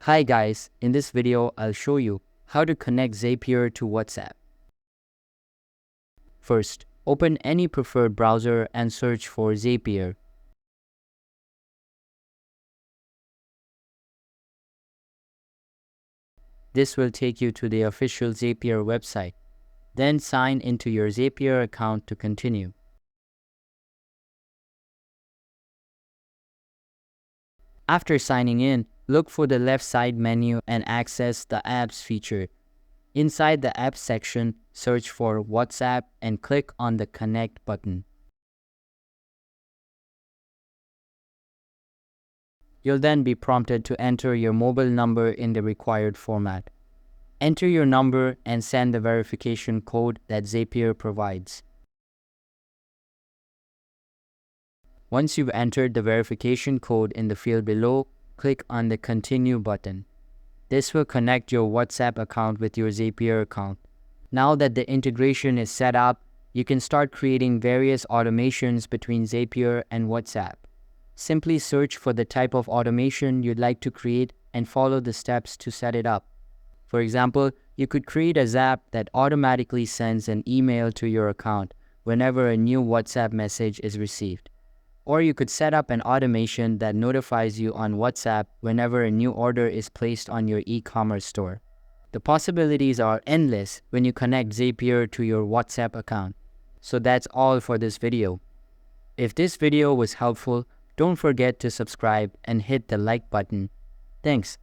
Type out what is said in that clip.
Hi guys, in this video I'll show you how to connect Zapier to WhatsApp. First, open any preferred browser and search for Zapier. This will take you to the official Zapier website. Then sign into your Zapier account to continue. After signing in, look for the left side menu and access the Apps feature. Inside the Apps section, search for WhatsApp and click on the Connect button. You'll then be prompted to enter your mobile number in the required format. Enter your number and send the verification code that Zapier provides. Once you've entered the verification code in the field below, click on the Continue button. This will connect your WhatsApp account with your Zapier account. Now that the integration is set up, you can start creating various automations between Zapier and WhatsApp. Simply search for the type of automation you'd like to create and follow the steps to set it up. For example, you could create a Zap that automatically sends an email to your account whenever a new WhatsApp message is received. Or you could set up an automation that notifies you on WhatsApp whenever a new order is placed on your e-commerce store. The possibilities are endless when you connect Zapier to your WhatsApp account. So that's all for this video. If this video was helpful, don't forget to subscribe and hit the like button. Thanks.